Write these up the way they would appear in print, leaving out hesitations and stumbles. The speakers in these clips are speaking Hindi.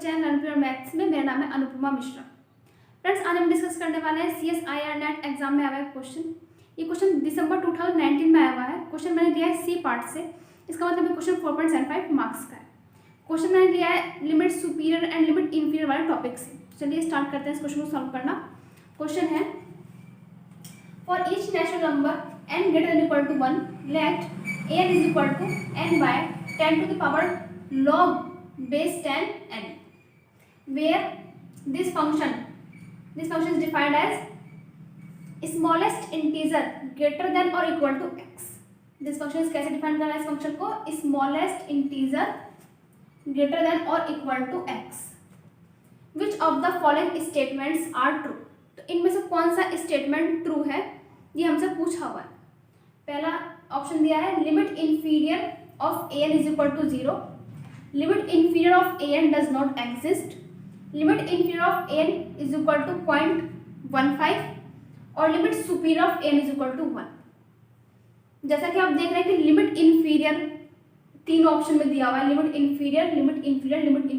चैनल अनुपमा मैथ्स में। मेरा नाम है अनुपमा मिश्रा। फ्रेंड्स, आज हम डिस्कस करने वाले हैं CSIR नेट एग्जाम में आया हुआ क्वेश्चन। ये क्वेश्चन दिसंबर 2019 में आया हुआ है। क्वेश्चन मैंने लिया है सी पार्ट से, इसका मतलब है क्वेश्चन 4.75 मार्क्स का है। क्वेश्चन मैंने लिया है limit superior and limit inferior वाले टॉपिक से। चलिए स्टार्ट करते हैं इस क्वेश्चन को सॉल्व करना। क्वेश्चन है for each natural number n greater than equal to 1 let n is equal to n by 10 to the power log base 10 n, where this function is defined as smallest integer greater than or equal to x. this function is कैसे डिफाइन करना है इस फंक्शन को? smallest integer greater than or equal to x. which of the following statements are true? तो इनमें से कौन सा स्टेटमेंट ट्रू है, ये हमसे पूछा हुआ है। पहला ऑप्शन दिया है limit inferior of an is equal to 0, limit inferior of an does not exist, limit inferior of an is equal to 0.15 और limit superior of an is equal to 1। जैसा कि आप देख रहे हैं कि लिमिट इंफीरियर तीन ऑप्शन में दिया हुआ है, limit inferior, limit inferior, limit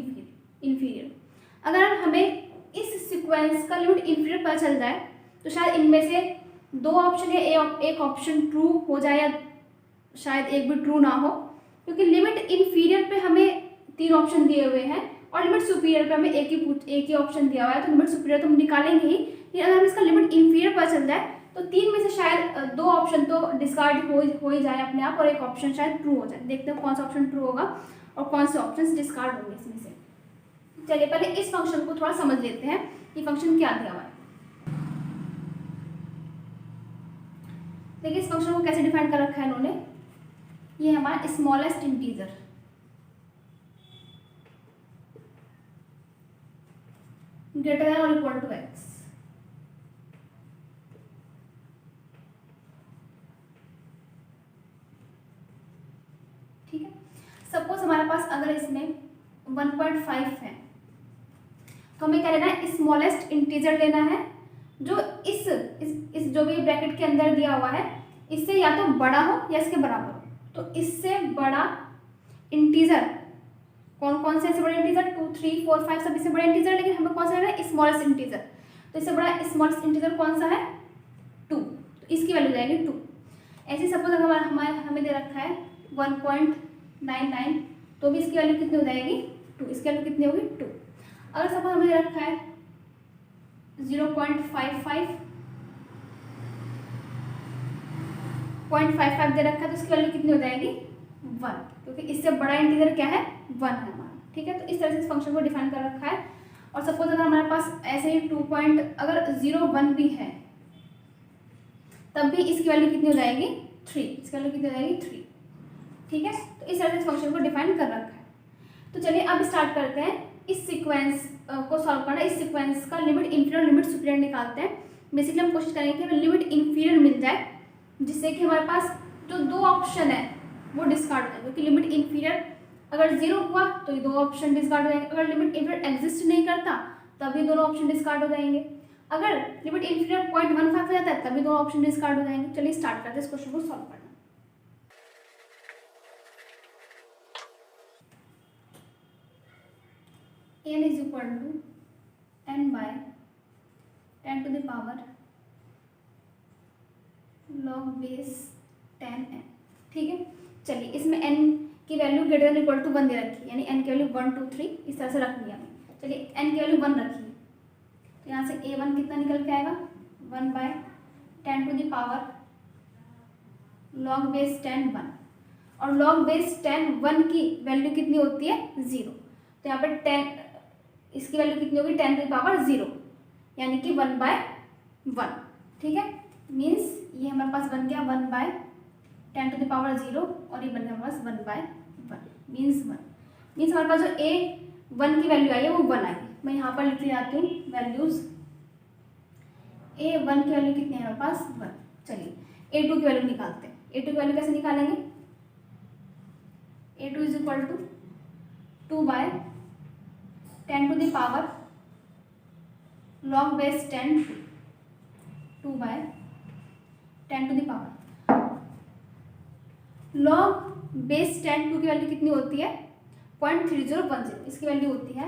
inferior. अगर हमें इस सीक्वेंस का लिमिट इंफीरियर पता चल जाए तो शायद इनमें से दो ऑप्शन या एक ऑप्शन ट्रू हो जाए या शायद एक भी ट्रू ना हो, क्योंकि लिमिट इंफीरियर पे हमें तीन ऑप्शन दिए हुए हैं और लिमिट सुपीरियर पे हमें एक ही ऑप्शन दिया हुआ है। तो लिमिट सुपीरियर तो हम निकालेंगे ही, लेकिन अगर हमें इसका लिमिट इंफीरियर पता चल जाए तो तीन में से शायद दो ऑप्शन तो डिस्कार्ड हो ही जाए अपने आप और एक ऑप्शन शायद ट्रू हो जाए। देखते हैं कौन सा ऑप्शन ट्रू होगा और कौन से ऑप्शन डिस्कार्ड होंगे इसमें से। चलिए पहले इस फंक्शन को थोड़ा समझ लेते हैं, ये फंक्शन क्या दिया हुआ है। देखिए इस फंक्शन को कैसे डिफाइन कर रखा है इन्होंने। ये हमारा स्मॉलेस्ट इंटीजर ग्रेटर देन और इक्वल टू एक्स। ठीक है, सपोज हमारे पास अगर इसमें 1.5 है तो हमें क्या लेना है? स्मॉलेस्ट इंटीजर लेना है जो इस जो भी ब्रैकेट के अंदर दिया हुआ है इससे या तो बड़ा हो या इसके बराबर हो। तो इससे बड़ा इंटीजर कौन से इससे बड़े इंटीजर? 2, 3, 4, 5 सब इससे बड़े इंटीजर, लेकिन हमें कौन सा लेना है? Smallest integer. तो इससे बड़ा स्मॉलेस्ट इंटीजर कौन सा है? 2। तो इसकी वैल्यू जाएगी 2। ऐसे सपोज अगर हमें दे रखा है 1.99 तो भी इसकी वैल्यू कितनी हो जाएगी? 2। इसकी वैल्यू कितनी होगी? 2। अगर सपोज हमें दे रखा है 0.55 दे रखा है तो इसकी वैल्यू कितनी हो जाएगी? 1, क्योंकि इससे बड़ा इंटीजर क्या है? 1 है हमारा। ठीक है, तो इस तरह से इस फंक्शन को डिफाइन कर रखा है। और सपोज अगर हमारे पास ऐसे ही 2.01 भी है तब भी इसकी वैल्यू कितनी हो जाएगी? 3। इसकी वैल्यू कितनी हो जाएगी? 3। ठीक है, तो इस तरह से इस फंक्शन को डिफाइन कर रखा है। तो चलिए अब स्टार्ट करते हैं इस सीक्वेंस को सॉल्व करना। इस सीक्वेंस का लिमिट इंफीरियर लिमिट सुपीरियर निकालते हैं। बेसिकली हम कोशिश करेंगे कि हमें लिमिट इंफीरियर मिल जाए जिससे कि हमारे पास जो दो ऑप्शन है वो डिस्कार्ड हो जाए, क्योंकि लिमिट इंफीरियर अगर 0 हुआ तो ये दो ऑप्शन डिस्कार्ड हो जाएंगे। अगर लिमिट इंफीरियर एग्जिस्ट नहीं करता तभी दोनों ऑप्शन डिस्कार्ड हो जाएंगे। अगर लिमिट इंफीरियर 0.15 हो जाता है तभी दोनों ऑप्शन डिस्कार्ड हो जाएंगे। चलिए स्टार्ट करते हैं इस क्वेश्चन को सॉल्व करना। n is equal to n by 10 to the power log base 10n। ठीक है, चलिए इसमें n की value greater than equal to 1 दे रखी है, यानी n की वैल्यू 1, 2, 3 इस तरह से रखनी है हमें। चलिए n की वैल्यू 1 रखी है तो यहाँ से a1 कितना निकल के आएगा? 1 by 10 to the power log base 10 1। और log base 10 1 की वैल्यू कितनी होती है? 0। तो यहाँ पर 10 इसकी वैल्यू कितनी होगी? 10 to the power 0, यानी कि 1 by 1। ठीक है, मीन्स ये हमारे पास बन गया 1 by 10 to the power 0 और ये बन गया हमारे पास 1 by 1 मीन्स 1। मीन्स हमारे पास जो a1 की वैल्यू आई है वो 1 आई है। मैं यहाँ पर लिख जाती हूँ वैल्यूज। a1 की वैल्यू कितनी है हमारे पास? 1। चलिए a2 की वैल्यू निकालते हैं। a2 की वैल्यू कैसे निकालेंगे? a2 is equal to 2 by 10 to the power log base 10 2 by 10 to the power log base 10 2 की वैल्यू कितनी होती है? 0.3010। इसकी वैल्यू होती है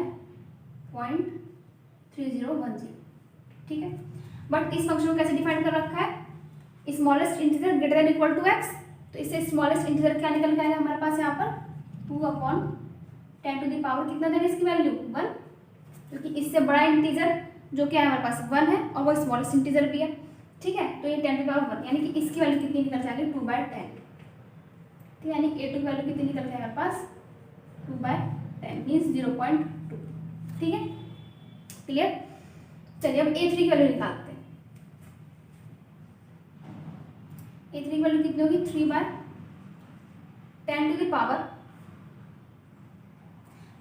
0.3010, ठीक है। बट इस फंक्शन को कैसे डिफाइन कर रखा है, smallest integer greater than equal to x, तो इससे स्मॉलेस्ट इंटीजर क्या निकल के आएगा हमारे पास यहाँ पर 2/10 कितना देगा इसकी वैल्यू 1, क्योंकि इससे बड़ा इंटीजर जो क्या है हमारे पास 1 है और वो स्मॉलेस्ट इंटीजर भी है, ठीक है। तो ये 10⁻1 यानी कि इसकी वैल्यू कितनी निकल जाएगी 2/10, ठीक है। यानी a2 की वैल्यू कितनी निकल जाएगी हमारे पास 2/10 मीन्स 0.2, ठीक है, क्लियर। चलिए अब a3 की वैल्यू निकालते हैं। a3 की वैल्यू कितनी होगी 3/10,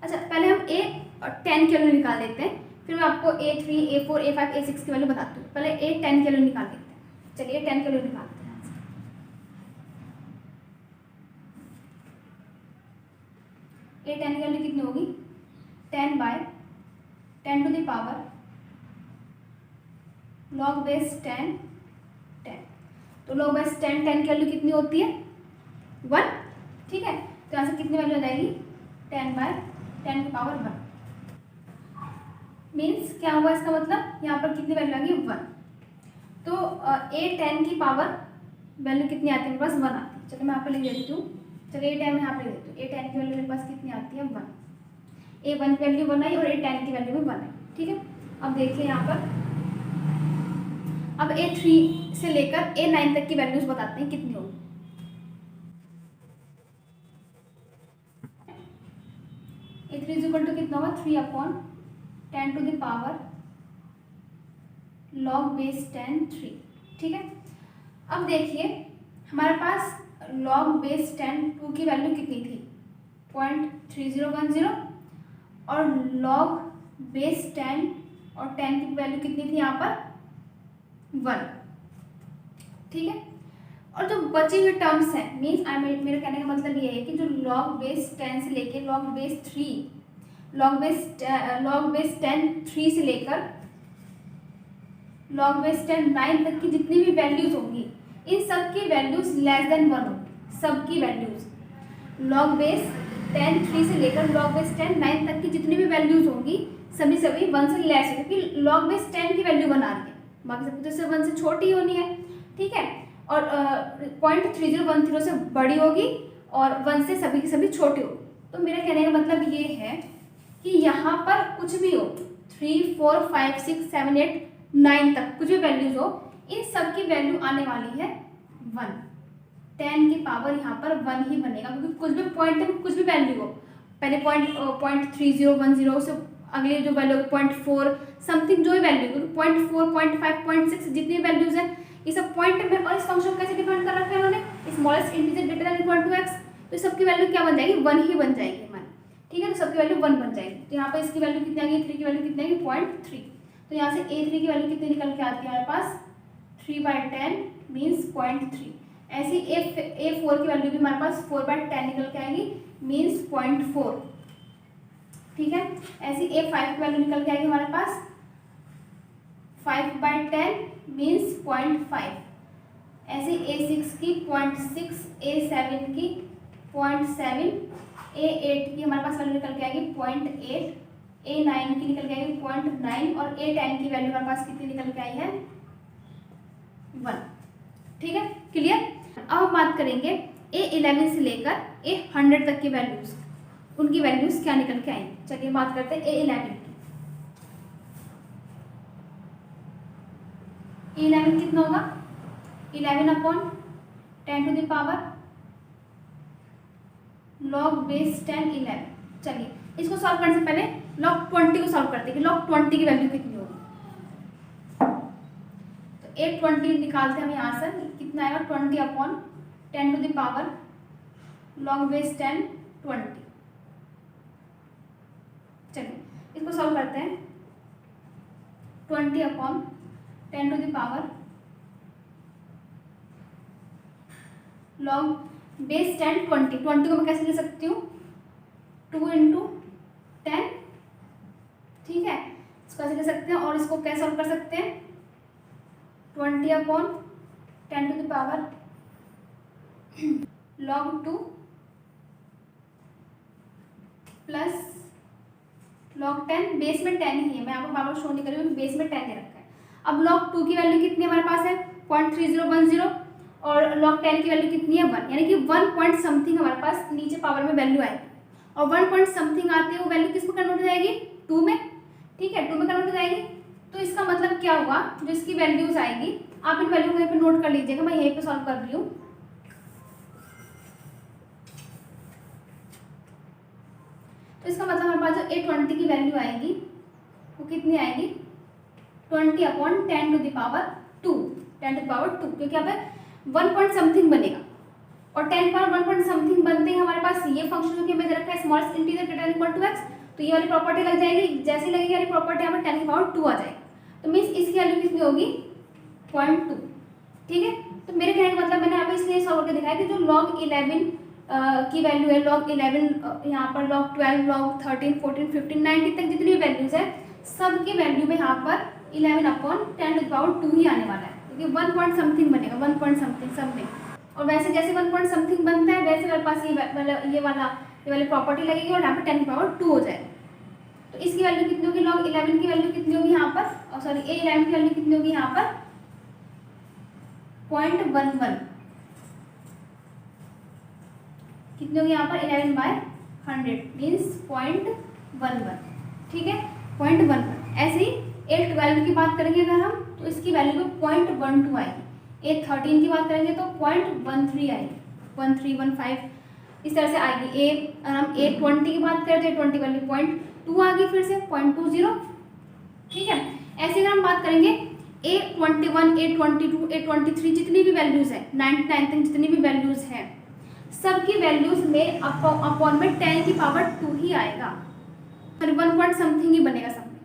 अच्छा पहले हम a10 की वैल्यू निकाल देते हैं, फिर मैं आपको a3, a4, a5, a6 की वैल्यू बताती हूँ। पहले a10 की वैल्यू निकाल देते हैं। चलिए a10 की वैल्यू निकालते हैं। a10 की वैल्यू कितनी होगी 10/10 log बेस 10 10, तो log बेस 10 10 की वैल्यू कितनी होती है 1, ठीक है। तो यहाँ से कितनी वैल्यू आ जाएगी 10/10 मीन्स क्या हुआ इसका मतलब यहाँ पर कितनी वैल्यू आ गई 1, तो a10 की पावर वैल्यू कितनी आती है मेरे पास 1 आती है। चलिए मैं यहाँ पर लिख देती हूँ, चलिए a10 मैं यहाँ पर लिख देती हूँ। a10 की वैल्यू मेरे पास कितनी आती है 1, a1 की वैल्यू 1 आई और a10 की वैल्यू भी 1 है, ठीक है। अब देखिए यहाँ पर अब a3 से लेकर a9 तक की वैल्यूज बताते हैं कितनी होगी। a3 इक्वल टू कितना होगा 3/10 log बेस 10 3, ठीक है। अब देखिए हमारे पास log बेस 10 2 की वैल्यू कितनी थी 0.3010 और log बेस 10 और 10 की वैल्यू कितनी थी यहाँ पर 1, ठीक है। और जो बची हुई टर्म्स हैं मीन्स मेरे कहने का मतलब ये है कि जो log बेस 10 से लेकर log बेस 10 3 से लेकर log बेस 10 9 तक की जितनी भी वैल्यूज होंगी इन सब की वैल्यूज लेस देन 1 होंगी, सबकी वैल्यूज log बेस 10 3 से लेकर log बेस 10 9 तक की जितनी भी वैल्यूज होंगी सभी 1 से लेस है, क्योंकि log बेस 10 की वैल्यू 1 आ रही है, बाकी सब तो 1 से छोटी होनी है, ठीक है। और 0.3010 से बड़ी होगी और 1 से सभी की सभी छोटी होगी। तो मेरा कहने का मतलब ये है कि यहाँ पर कुछ भी हो 3 4 5 6 7 8 9 तक कुछ भी वैल्यूज हो इन सब की वैल्यू आने वाली है 1, 10 की पावर यहाँ पर 1 ही बनेगा, क्योंकि कुछ भी पॉइंट में कुछ भी वैल्यू हो, पहले 0.3010 से अगले जो वैल्यू 0.4 समथिंग जो भी वैल्यू 0.4 0.5 0.6 जितनी वैल्यूज हैं ये सब पॉइंट में। और इस फंक्शन को कैसे डिफाइन कर रखा है उन्होंने smallest integer greater than equal to x, तो सबकी वैल्यू क्या बन जाएगी 1 ही बन जाएगी हमारी, ठीक है। तो सबकी वैल्यू 1 बन जाएगी। तो यहाँ पर इसकी वैल्यू कितनी आएगी 3 की वैल्यू कितनी आएगी 0.3, तो यहाँ से a3 की वैल्यू कितनी निकल के आती है हमारे पास 3/10 मीन्स 0.3। ऐसी a4 की वैल्यू भी हमारे पास 4/10 निकल के आएगी मीन्स 0.4, ठीक है। ऐसी a5 की वैल्यू निकल के आएगी हमारे पास 5/10 मीन्स 0.5, ऐसी a6 की 0.6, a7 की 0.7, a8 की हमारे पास वैल्यू निकल के आएगी 0.8, a9 की निकल के आएगी 0.9 और a10 की वैल्यू हमारे पास कितनी निकल के आई है 1, ठीक है, क्लियर। अब हम बात करेंगे a11 से लेकर a100 तक की वैल्यूज, उनकी वैल्यूज क्या निकल के आएंगी। चलिए बात करते हैं a11 की। a11 कितना होगा 11/10 log बेस 10 11। चलिए इसको सॉल्व करने से पहले log 20 को सॉल्व करते हैं कि log 20 की वैल्यू कितनी होगी। तो 820 निकालते हैं हम यहाँ से, कितना आएगा 20/10 log बेस 10 20। चलिए इसको सॉल्व करते हैं 20/10 log बेस 10 20 को मैं कैसे लिख सकती हूँ 2 × 10, ठीक है, इसको ऐसे लिख सकते हैं। और इसको कैसे सॉल्व कर सकते हैं 20/10 log 2 प्लस log 10 बेस में 10 ही है, मैं आपको बार-बार शो नहीं कर रही हूँ, बेस में 10 दे रखा है। अब log 2 की वैल्यू कितनी हमारे पास है 0.3010 और log 10 की वैल्यू कितनी है 1, यानी कि 1 पॉइंट समथिंग हमारे पास नीचे पावर में वैल्यू आएगी और 1 पॉइंट समथिंग आती है वो वैल्यू किस में कन्वर्ट हो जाएगी 2 में, ठीक है 2 में कन्वर्ट हो जाएगी। तो इसका मतलब क्या हुआ, जो इसकी वैल्यूज आएगी आप इन वैल्यू को यहीं पे नोट कर लीजिएगा, मैं यहीं पे सॉल्व कर रही हूँ। तो इसका मतलब हमारे पास जो A20 की वैल्यू आएगी वो कितनी आएगी 20/10 to the power 2, 10 to the power 2, क्योंकि यहाँ पे 1 पॉइंट समथिंग बनेगा और 10 पावर 1 पॉइंट समथिंग बनते ही हमारे पास ये फंक्शन जो कि हमें दे रखा है smallest integer greater than equal to x, तो ये वाली प्रॉपर्टी लग जाएगी, जैसे ही लगेगी वाली प्रॉपर्टी यहाँ पर 10 की पावर 2 आ जाएगी, तो मीन्स इसकी वैल्यू कितनी होगी 0.2, ठीक है। तो मेरे कहने का मतलब मैंने यहाँ पे इसलिए सॉल्व करके दिखाया कि जो log 11 की वैल्यू है, log 11 यहाँ पर log 12, log 13, 14, 15, 19 तक जितनी भी वैल्यूज है सब की वैल्यू में यहाँ पर 11/10 टू द पावर 2 ही आने वाला है, क्योंकि 1 पॉइंट समथिंग बनेगा, 1 पॉइंट समथिंग। और वैसे जैसे 1 पॉइंट समथिंग बनता है वैसे मेरे पास ये वाली प्रॉपर्टी लगेगी और यहाँ पर 10 की पावर 2 हो जाएगा। तो इसकी वैल्यू कितनी होगी, log 11 की वैल्यू कितनी होगी यहाँ पर, और सॉरी A11 की वैल्यू कितनी होगी यहाँ पर 0.11, कितनी होगी यहाँ पर 11/100 मीन्स 0.11, ठीक है 0.11। ऐसे ही A12 की बात करेंगे अगर हम तो इसकी वैल्यू में 0.12 आएगी, A13 की बात करेंगे तो 0.13 आएगी, 1315 इस तरह से आएगी। अगर हम A20 की बात करें तो A20 वैल्यू 0.2 आ गई, फिर से 0.20, ठीक है। ऐसे अगर हम बात करेंगे A21, A22, A23 जितनी भी वैल्यूज है 99 तक जितनी भी वैल्यूज हैं सबकी वैल्यूज में अपॉन में 10 की पावर 2 ही आएगा, 1 पॉइंट समथिंग ही बनेगा सब में,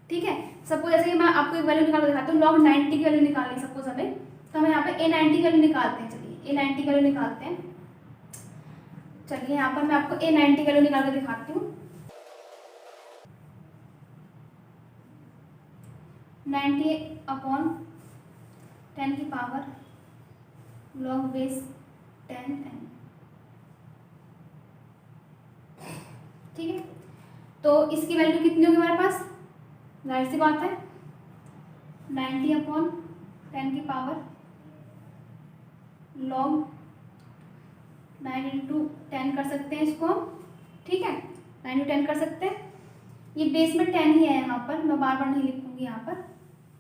ठीक है। सपोज जैसे कि मैं आपको एक वैल्यू निकाल कर दिखाता हूँ, log 90 की वैल्यू निकालनी सपोज हमें, तो हम यहाँ पे A90 की वैल्यू निकालते हैं, चलिए A90 की वैल्यू निकालते हैं। चलिए यहाँ पर मैं आपको A90 की वैल्यू निकाल कर दिखाती हूँ। 90/10 की पावर log बेस 10n, ठीक है। तो इसकी वैल्यू कितनी होगी हमारे पास, जाहिर सी बात है 90/10 की पावर log 9 × 10 कर सकते हैं इसको हम, ठीक है 9 × 10 कर सकते हैं। ये बेस में 10 ही है यहाँ पर, मैं बार बार नहीं लिखूंगी यहाँ पर,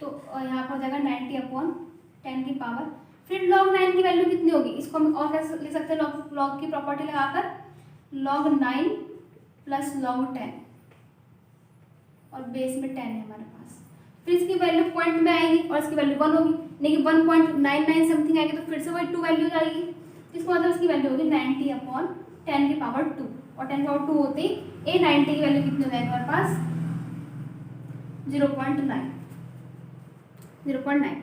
तो यहाँ पर हो जाएगा 90/10 की पावर, फिर log 9 की वैल्यू कितनी होगी, इसको हम और कैसे लिख सकते हैं log की प्रॉपर्टी लगाकर log 9 + log 10 और बेस में 10 है हमारे पास, फिर इसकी वैल्यू पॉइंट में आएगी और इसकी वैल्यू 1 होगी, लेकिन 1.99 समथिंग आएगी तो फिर से वही 2 वैल्यू आएगी, इसका मतलब इसकी वैल्यू होगी 90/10 की पावर 2 और 10 की पावर 2 होते ही A90 की वैल्यू कितनी हो जाएगी हमारे पास 0.9।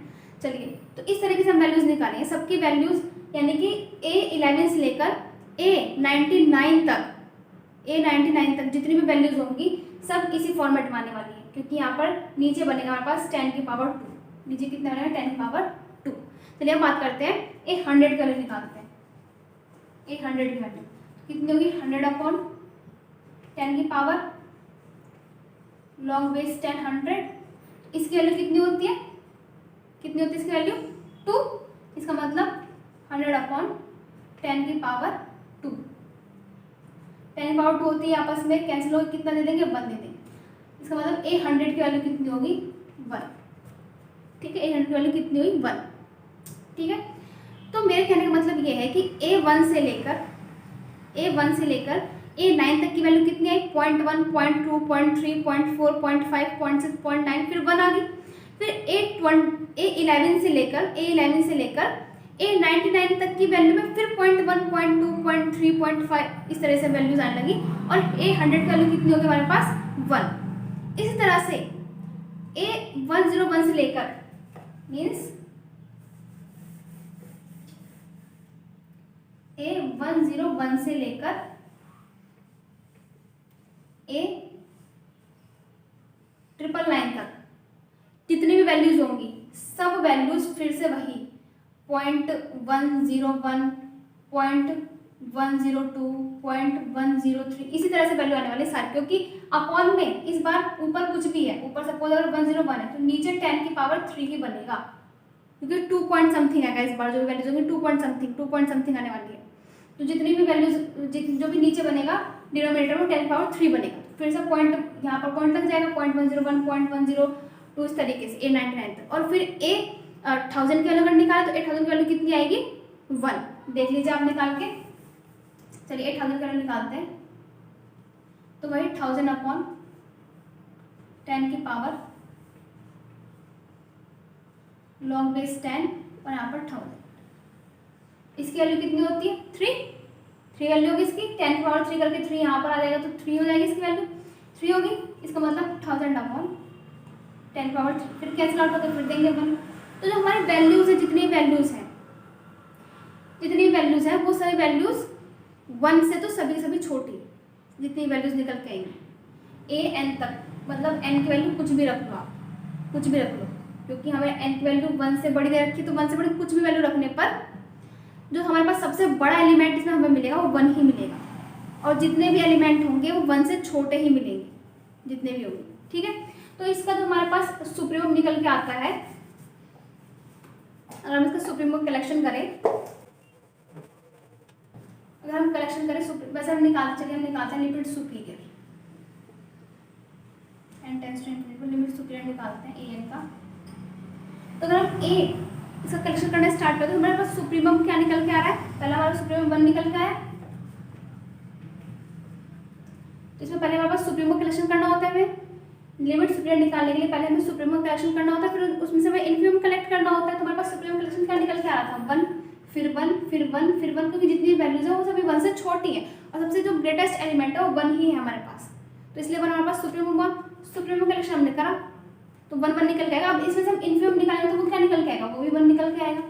चलिए तो इस तरीके से हम वैल्यूज निकालेंगे सबकी वैल्यूज, यानी कि A11 से लेकर A99 तक जितनी भी वैल्यूज होंगी सब इसी फॉर्मेट में आने वाली है, क्योंकि यहाँ पर नीचे बनेगा हमारे पास 10 की पावर 2, नीचे कितना बनेगा 10 की पावर 2। चलिए हम बात करते हैं A100 की वैल्यू निकालते हैं। A100 की वैल्यू कितनी होगी 100/10 की पावर log बेस 10 100, इसकी वैल्यू कितनी होती है इसकी वैल्यू 2, इसका मतलब 100/10 की पावर 2, 10 की पावर 2 होती है, आपस में कैंसिल होगी, कितना दे देंगे 1 दे देंगे, इसका मतलब A100 की वैल्यू कितनी होगी 1, ठीक है A100 की वैल्यू कितनी हुई 1, ठीक है। तो मेरे कहने का मतलब ये है कि A1 से लेकर A9 तक की वैल्यू कितनी आई 0.1, 0.2, 0.3, 0.4, 0.5, 0.6, 0.9, फिर 1 आ गई। फिर A11 से लेकर A99 तक की वैल्यू में फिर 0.1, 0.2, 0.3, 0.5 इस तरह से वैल्यूज आने लगी और A100 की वैल्यू कितनी होगी हमारे पास 1। इसी तरह से A101 से लेकर मीन्स A101 से लेकर A999 तक जितनी भी वैल्यूज होंगी सब वैल्यूज फिर से वही 0.101, 102.103 इसी तरह से वैल्यू आने वाली है सारी, क्योंकि अपॉन में इस बार ऊपर कुछ भी है, ऊपर सपोज अगर 101 है तो नीचे 10 की पावर 3 ही बनेगा, क्योंकि 2 पॉइंट समथिंग आएगा इस बार, जो भी वैल्यूज होंगी 2 पॉइंट समथिंग आने वाली है। तो जितनी भी वैल्यूज जो भी नीचे बनेगा डिनोमिनेटर में 10 की पावर 3 बनेगा, फिर से पॉइंट यहाँ पर पॉइंट लग जाएगा 0.101 0.102 इस तरीके से A99 तक। और फिर 1000 की वैल्यू अगर निकाले तो 8000 की वैल्यू कितनी आएगी 1, देख लीजिए आप निकाल के। चलिए 8000 का निकालते हैं, तो वही 1000 अपॉन 10 की पावर log बेस 10 और यहाँ पर 1000, इसकी वैल्यू कितनी होती है 3 वैल्यू होगी इसकी, 10 की पावर 3 करके 3 यहाँ पर आ जाएगा तो 3 हो जाएगी इसकी वैल्यू, 3 होगी, इसका मतलब 1000 अपॉन 10 की पावर 3, फिर कैंसिल आउट होकर फिर देंगे 1। तो जो हमारे वैल्यूज है, जितनी वैल्यूज हैं वो सभी वैल्यूज 1 से तो सभी छोटी, जितनी वैल्यूज निकल के आएंगी an तक, मतलब n की वैल्यू कुछ भी रख लो आप, कुछ भी रख लो, क्योंकि हमें n की वैल्यू 1 से बड़ी दे रखी, तो 1 से बड़ी कुछ भी वैल्यू रखने पर जो हमारे पास सबसे बड़ा एलिमेंट इसमें हमें मिलेगा वो 1 ही मिलेगा, और जितने भी एलिमेंट होंगे वो 1 से छोटे ही मिलेंगे, जितने भी होंगे। ठीक है, तो इसका जो हमारे पास सुप्रीमम निकल के आता है, अगर हम इसका सुप्रीमम कलेक्शन करें, वैसे हम निकालते हैं limit superior n tends to infinity, limit superior निकालते हैं an का। तो अगर हम a इसका कलेक्शन करना स्टार्ट करते हैं तो हमारे पास सुप्रीमम क्या निकल के आ रहा है, पहला हमारा सुप्रीमम 1 निकल के आया, तो इसमें पहले हमारे पास सुप्रीमम कलेक्शन करना होता है, हमें लिमिट सुपीरियर निकालने के लिए पहले हमें सुप्रीमम कलेक्शन करना होता है, फिर उसमें से हमें इन्फीमम कलेक्ट करना होता है। तो हमारे पास सुप्रीमम कलेक्शन क्या निकल के आ रहा था 1, फिर 1, फिर 1, फिर 1, क्योंकि जितनी वैल्यूज है वो सभी 1 से छोटी है और सबसे जो ग्रेटेस्ट एलिमेंट है वो 1 ही है हमारे पास, तो इसलिए हमारे पास सुप्रीमम कलेक्शन हमने करा तो 1 निकल के आएगा। अब इसमें से हम इन्फीमम निकालेंगे तो वो क्या निकल के आएगा, वो भी 1 निकल के आएगा,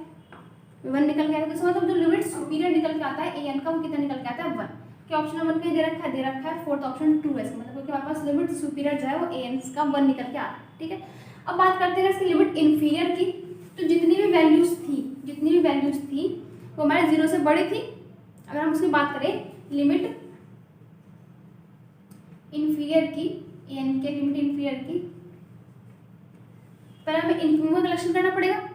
1 निकल के आएगा। तो इसका मतलब जो लिमिट सुपीरियर निकल के आता है an का वो कितना निकल के आता है 1, क्या ऑप्शन नंबर कहीं दे रखा है, फोर्थ ऑप्शन 2 है, मतलब क्योंकि हमारे पास लिमिट सुपीरियर जो है वो an का 1 निकल के आ रहा है। ठीक है, अब बात करते हैं इसकी लिमिट इन्फीरियर की। तो जितनी भी वैल्यूज थी वो हमारे 0 से बड़ी थी। अगर हम उसकी बात करें लिमिट इन्फीरियर की, an के लिमिट इन्फीरियर की, पहले हमें इन्फीमम कलेक्शन करना पड़ेगा।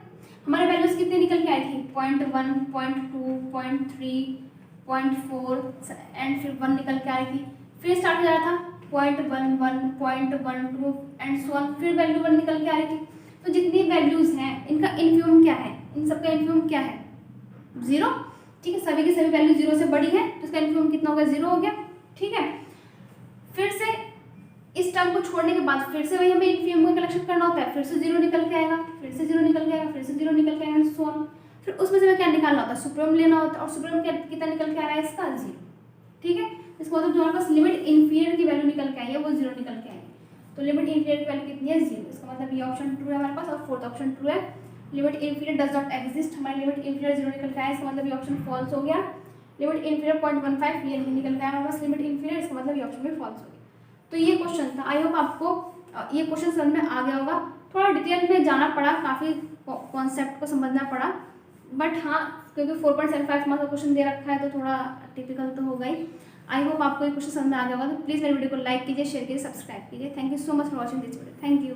हमारे वैल्यूज कितने निकल के आई थी 0.1, 0.2, 0.3, 0.4 एंड फिर 1 निकल के आई थी, फिर स्टार्ट हो जा रहा था 0.11, 0.12 एंड सो ऑन, फिर वैल्यू 1 निकल के आ रही थी। तो जितनी वैल्यूज हैं इनका इन्फीमम क्या है, इन सबका इन्फीमम क्या है 0। ठीक है, सभी की सभी वैल्यू 0 से बड़ी है तो इसका इन्फीमम कितना हो गया 0 हो गया। ठीक है, फिर से इस टर्म को छोड़ने के बाद फिर से वही हमें इन्फीमम का कलेक्शन करना होता है, फिर से 0 निकल के आएगा, फिर से 0 निकल के आएगा, फिर से 0 निकल के आएगा, सो ऑन। फिर उसमें से हमें क्या निकालना होता है, सुप्रीमम लेना होता है, और सुप्रीमम कितना निकल के आ रहा है इसका 0। ठीक है, इसका मतलब जो हमारे पास लिमिट इन्फीरियर की वैल्यू निकल के आई है वो 0 निकल के आई है। तो लिमिट इन्फीरियर की वैल्यू कितनी है 0, इसका मतलब ये ऑप्शन 2 है हमारे पास, और फोर्थ ऑप्शन 2 है limit inferior does not exist, हमारी लिमिट इन्फीरियर 0 निकल के आया, इसका मतलब ये ऑप्शन फॉल्स हो गया। लिमिट इन्फीरियर 0.15 ये नहीं निकल के आया हमारे पास लिमिट इन्फीरियर, इसका मतलब ये ऑप्शन भी फॉल्स हो गया। तो ये क्वेश्चन था, आई होप आपको ये क्वेश्चन समझ में आ गया होगा। थोड़ा डिटेल में जाना पड़ा, काफ़ी कॉन्सेप्ट को समझना पड़ा, बट हाँ क्योंकि 4.75 मार्क्स का क्वेश्चन दे रखा है तो थोड़ा टिपिकल तो होगा ही। आई होप आपको ये क्वेश्चन समझ में आ गया होगा। तो प्लीज़ मेरे वीडियो को लाइक कीजिए, शेयर कीजिए, सब्सक्राइब कीजिए। Thank you so much for watching this video. Thank you.